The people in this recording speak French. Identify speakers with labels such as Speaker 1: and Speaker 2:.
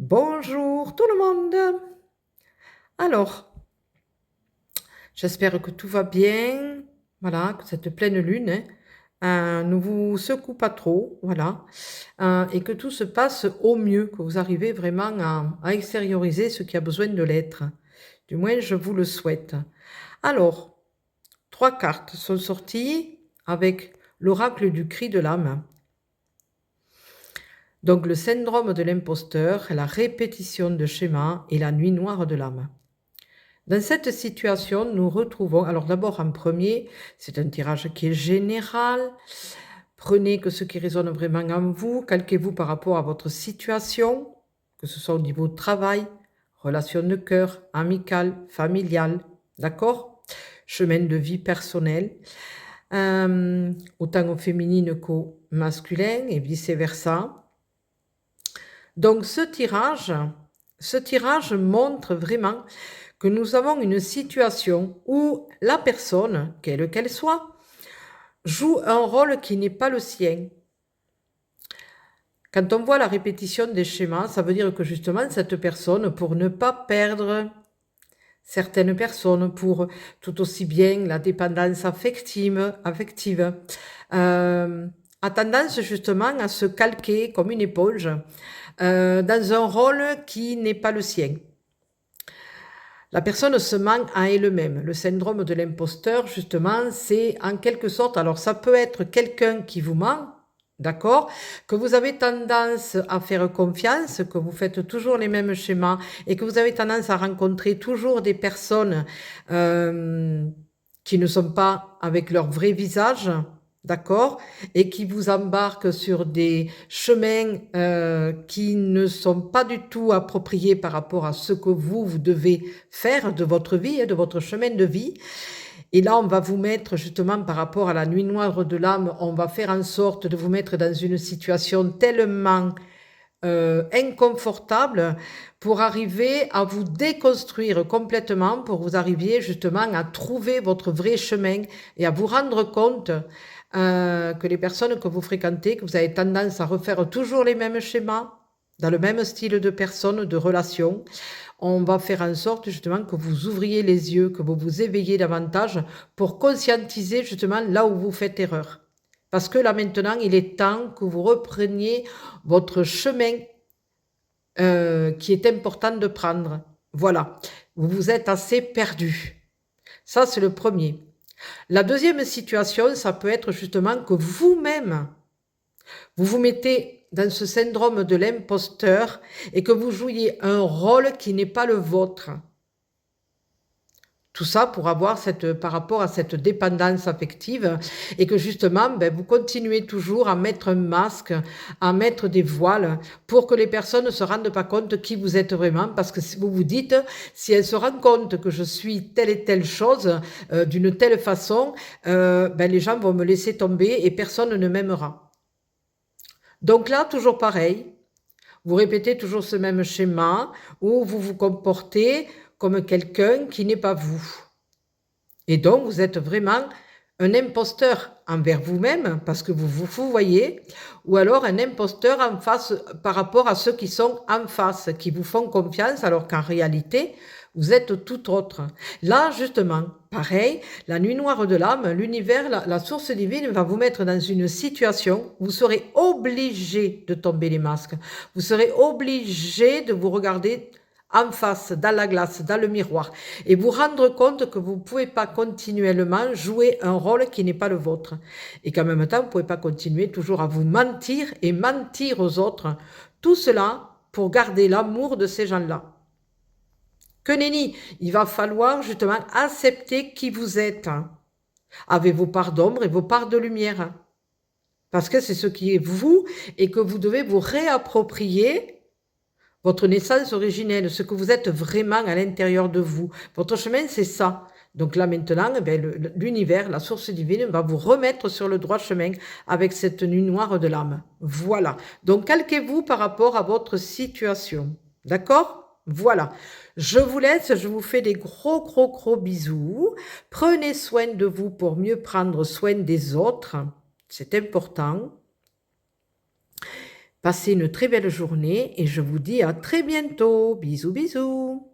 Speaker 1: Bonjour tout le monde. Alors, j'espère que tout va bien, voilà, que cette pleine lune, ne vous secoue pas trop, voilà, et que tout se passe au mieux, que vous arrivez vraiment à extérioriser ce qui a besoin de l'être. Du moins, je vous le souhaite. Alors, 3 cartes sont sorties avec l'oracle du cri de l'âme. Donc, le syndrome de l'imposteur, la répétition de schémas et la nuit noire de l'âme. Dans cette situation, nous retrouvons, alors d'abord en premier, c'est un tirage qui est général. Prenez que ce qui résonne vraiment en vous, calquez-vous par rapport à votre situation, que ce soit au niveau de travail, relation de cœur, amicale, familiale, d'accord? Chemin de vie personnel, autant au féminin qu'au masculin et vice-versa. Donc ce tirage montre vraiment que nous avons une situation où la personne, quelle qu'elle soit, joue un rôle qui n'est pas le sien. Quand on voit la répétition des schémas, ça veut dire que justement cette personne, pour ne pas perdre certaines personnes, pour tout aussi bien la dépendance affective, a tendance justement à se calquer comme une éponge dans un rôle qui n'est pas le sien. La personne se ment à elle-même. Le syndrome de l'imposteur, justement, c'est en quelque sorte, alors ça peut être quelqu'un qui vous ment, d'accord, que vous avez tendance à faire confiance, que vous faites toujours les mêmes schémas et que vous avez tendance à rencontrer toujours des personnes qui ne sont pas avec leur vrai visage, d'accord, et qui vous embarquent sur des chemins qui ne sont pas du tout appropriés par rapport à ce que vous devez faire de votre vie et de votre chemin de vie. Et là, on va vous mettre justement par rapport à la nuit noire de l'âme, on va faire en sorte de vous mettre dans une situation tellement inconfortable pour arriver à vous déconstruire complètement, pour vous arriver justement à trouver votre vrai chemin et à vous rendre compte que les personnes que vous fréquentez, que vous avez tendance à refaire toujours les mêmes schémas, dans le même style de personnes, de relations, on va faire en sorte justement que vous ouvriez les yeux, que vous vous éveillez davantage pour conscientiser justement là où vous faites erreur. Parce que là maintenant, il est temps que vous repreniez votre chemin qui est important de prendre. Voilà, vous vous êtes assez perdu. Ça, c'est le premier. La deuxième situation, ça peut être justement que vous-même, vous vous mettez dans ce syndrome de l'imposteur et que vous jouiez un rôle qui n'est pas le vôtre. Tout ça pour avoir par rapport à cette dépendance affective et que justement, vous continuez toujours à mettre un masque, à mettre des voiles pour que les personnes ne se rendent pas compte qui vous êtes vraiment parce que vous vous dites, si elles se rendent compte que je suis telle et telle chose d'une telle façon, les gens vont me laisser tomber et personne ne m'aimera. Donc là, toujours pareil, vous répétez toujours ce même schéma où vous vous comportez comme quelqu'un qui n'est pas vous. Et donc, vous êtes vraiment un imposteur envers vous-même parce que vous voyez, ou alors un imposteur en face par rapport à ceux qui sont en face, qui vous font confiance alors qu'en réalité, vous êtes tout autre. Là, justement, pareil, la nuit noire de l'âme, l'univers, la source divine va vous mettre dans une situation où vous serez obligé de tomber les masques. Vous serez obligé de vous regarder en face, dans la glace, dans le miroir, et vous rendre compte que vous ne pouvez pas continuellement jouer un rôle qui n'est pas le vôtre. Et qu'en même temps, vous ne pouvez pas continuer toujours à vous mentir et mentir aux autres. Tout cela pour garder l'amour de ces gens-là. Que nenni, il va falloir justement accepter qui vous êtes, avec vos parts d'ombre et vos parts de lumière. Parce que c'est ce qui est vous et que vous devez vous réapproprier votre naissance originelle, ce que vous êtes vraiment à l'intérieur de vous. Votre chemin, c'est ça. Donc là maintenant, l'univers, la source divine va vous remettre sur le droit chemin avec cette nuit noire de l'âme. Voilà. Donc calquez-vous par rapport à votre situation. D'accord ? Voilà. Je vous laisse, je vous fais des gros, gros, gros bisous. Prenez soin de vous pour mieux prendre soin des autres. C'est important. Passez une très belle journée et je vous dis à très bientôt. Bisous, bisous.